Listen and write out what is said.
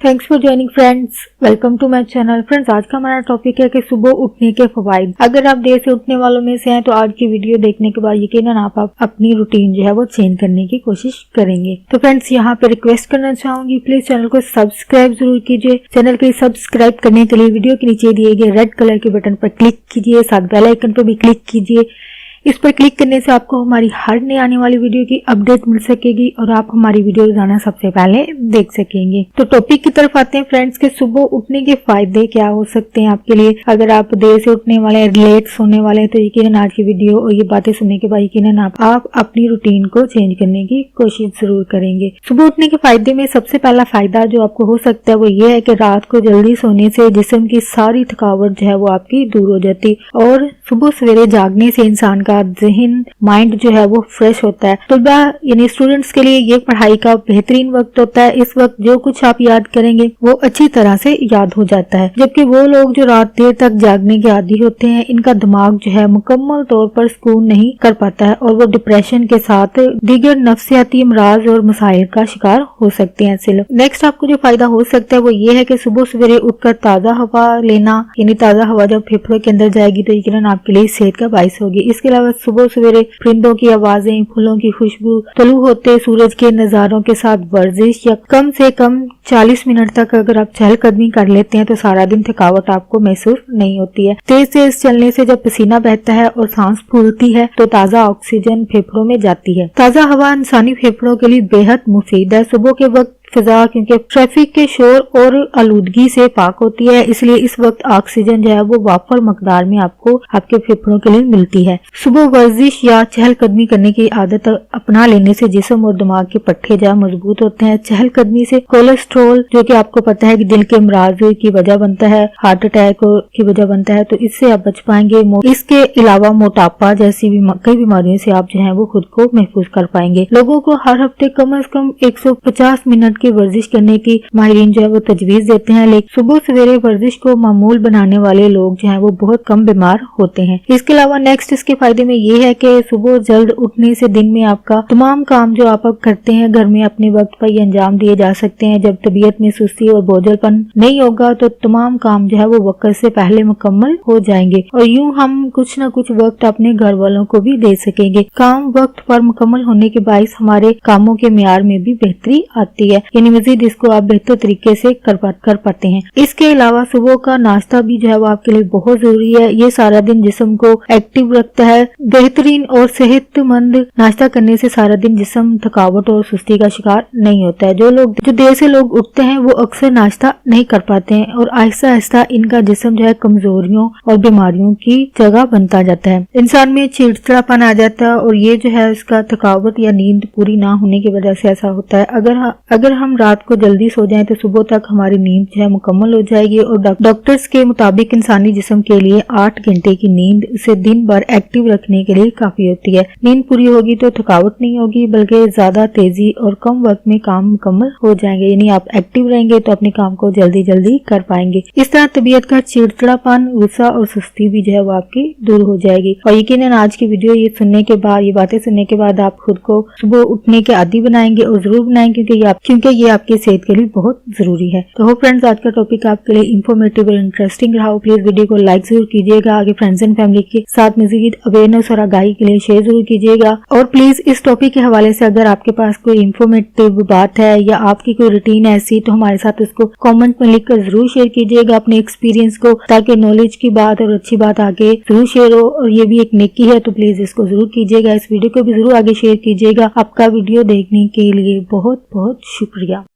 Thanks for joining friends, welcome to my channel. Friends, आज का हमारा टॉपिक है कि सुबह उठने के फवाइद। अगर आप देर से उठने वालों में से हैं तो आज की वीडियो देखने के बाद यकीनन आप अपनी रूटीन जो है वो चेंज करने की कोशिश करेंगे। तो फ्रेंड्स, यहाँ पे रिक्वेस्ट करना चाहूंगी, प्लीज चैनल को सब्सक्राइब जरूर कीजिए। चैनल के सब्सक्राइब करने के लिए वीडियो के नीचे दिए गए रेड कलर के बटन पर क्लिक कीजिए, साथ बेल आइकन पर भी क्लिक कीजिए। इस पर क्लिक करने से आपको हमारी हर नई आने वाली वीडियो की अपडेट मिल सकेगी और आप हमारी वीडियो रोजाना सबसे पहले देख सकेंगे। तो टॉपिक की तरफ आते हैं फ्रेंड्स के सुबह उठने के फायदे क्या हो सकते हैं आपके लिए। अगर आप देर से उठने वाले हैं, लेट सोने वाले हैं, तो यकीनन आज की वीडियो और ये बातें सुनने के बाद यकीनन आप अपनी रूटीन को चेंज करने की कोशिश जरूर करेंगे। सुबह उठने के फायदे में सबसे पहला फायदा जो आपको हो सकता है वो ये है कि रात को जल्दी सोने से जिस्म की सारी थकावट जो है वो आपकी दूर हो जाती और सुबह सवेरे जागने से इंसान का ज़हन, माइंड जो है वो फ्रेश होता है। तो यानी स्टूडेंट्स के लिए ये पढ़ाई का बेहतरीन वक्त होता है। इस वक्त जो कुछ आप याद करेंगे वो अच्छी तरह से याद हो जाता है, जबकि वो लोग जो रात देर तक जागने के आदी होते हैं, इनका दिमाग जो है मुकम्मल तौर पर सुकून नहीं कर पाता है और वो डिप्रेशन के साथ दीगर नफ्सियाती अमराज और मसाइल का शिकार हो सकते हैं। सिर्फ नेक्स्ट आपको जो फायदा हो सकता है वो ये है कि सुबह सवेरे उठकर ताज़ा हवा लेना, यानी ताज़ा हवा जब फेफड़ों के अंदर जाएगी तो यकीनन आपके लिए सेहत का बाइस होगी। इसके अलावा सुबह सवेरे परिंदों की आवाजें, फूलों की खुशबू, तलू होते सूरज के नजारों के साथ वर्जिश या कम से कम 40 मिनट तक अगर आप चहलकदमी कर लेते हैं तो सारा दिन थकावट आपको महसूस नहीं होती है। तेज तेज चलने से जब पसीना बहता है और सांस फूलती है तो ताज़ा ऑक्सीजन फेफड़ों में जाती है। ताज़ा हवा इंसानी फेफड़ों के लिए बेहद मुफीद है। सुबह के वक्त फिजा क्योंकि ट्रैफिक के शोर और आलूदगी से पाक होती है, इसलिए इस वक्त ऑक्सीजन जो है वो वाफर मकदार में आपको आपके फेफड़ों के लिए मिलती है। सुबह वर्जिश या चहलकदमी करने की आदत अपना लेने से जिस्म और दिमाग के पट्टे जो मजबूत होते हैं। चहलकदमी से कोलेस्ट्रॉल, जो कि आपको पता है कि दिल के अमराज की वजह बनता है, हार्ट अटैक की वजह बनता है, तो इससे आप बच पाएंगे। इसके अलावा मोटापा जैसी कई बीमारियों से आप जो है वो खुद को महफूज कर पाएंगे। लोगों को हर हफ्ते कम से कम 150 मिनट की वर्जिश करने की माहिरीन जो है वो तजवीज देते हैं, लेकिन सुबह सवेरे वर्जिश को मामूल बनाने वाले लोग जो हैं वो बहुत कम बीमार होते हैं। इसके अलावा नेक्स्ट इसके फायदे में ये है कि सुबह जल्द उठने से दिन में आपका तमाम काम जो आप करते हैं घर में अपने वक्त पर ही अंजाम दिए जा सकते हैं। जब तबीयत में सुस्ती और बोझलपन नहीं होगा तो तमाम काम जो है वो वक्त से पहले मुकम्मल हो जाएंगे और यूं हम कुछ न कुछ वक्त अपने घर वालों को भी दे सकेंगे। काम वक्त पर मुकम्मल होने के बाइस हमारे कामों के मियार में भी बेहतरी आती है, यानी मजीद इसको आप बेहतर तरीके से कर पाते हैं। इसके अलावा सुबह का नाश्ता भी जो है वो आपके लिए बहुत जरूरी है। ये सारा दिन जिस्म को एक्टिव रखता है। बेहतरीन और सेहतमंद नाश्ता करने से सारा दिन जिस्म थकावट और सुस्ती का शिकार नहीं होता है। जो देर से लोग उठते हैं वो अक्सर नाश्ता नहीं कर पाते हैं और आहिस्ता आहिस्ता इनका जिस्म जो है कमजोरियों और बीमारियों की जगह बनता जाता है। इंसान में चिड़चिड़ापन आ जाता है और ये जो है इसका थकावट या नींद पूरी ना होने की वजह से ऐसा होता है। अगर हम रात को जल्दी सो जाएं तो सुबह तक हमारी नींद जो है मुकम्मल हो जाएगी और डॉक्टर्स के मुताबिक इंसानी जिस्म के लिए 8 घंटे की नींद उसे दिन भर एक्टिव रखने के लिए काफी होती है। नींद पूरी होगी तो थकावट नहीं होगी बल्कि ज्यादा तेजी और कम वक्त में काम मुकम्मल हो जाएंगे, यानी आप एक्टिव रहेंगे तो अपने काम को जल्दी जल्दी कर पाएंगे। इस तरह तबीयत का चिड़चिड़ापन, गुस्सा और सुस्ती भी जो है वो आपकी दूर हो जाएगी। और यकीनन आज की वीडियो ये बातें सुनने के बाद आप खुद को सुबह उठने के आदी बनाएंगे और जरूर बनाएंगे क्योंकि ये आपकी सेहत के लिए बहुत जरूरी है। तो फ्रेंड्स, आज का टॉपिक आपके लिए इंफॉर्मेटिव और इंटरेस्टिंग रहा हो। प्लीज वीडियो को लाइक जरूर कीजिएगा, आगे फ्रेंड्स एंड फैमिली के साथ मजीद अवेयरनेस और आगाही के लिए शेयर जरूर कीजिएगा। और प्लीज इस टॉपिक के हवाले से अगर आपके पास कोई इंफॉर्मेटिव बात है या आपकी कोई रूटीन ऐसी, तो हमारे साथ उसको कॉमेंट में लिखकर जरूर शेयर कीजिएगा अपने एक्सपीरियंस को, ताकि नॉलेज की बात और अच्छी बात आगे जरूर शेयर हो। और ये भी एक नेकी है, तो प्लीज इसको जरूर कीजिएगा। इस वीडियो को भी जरूर आगे शेयर कीजिएगा। आपका वीडियो देखने के लिए बहुत बहुत शुक्रिया।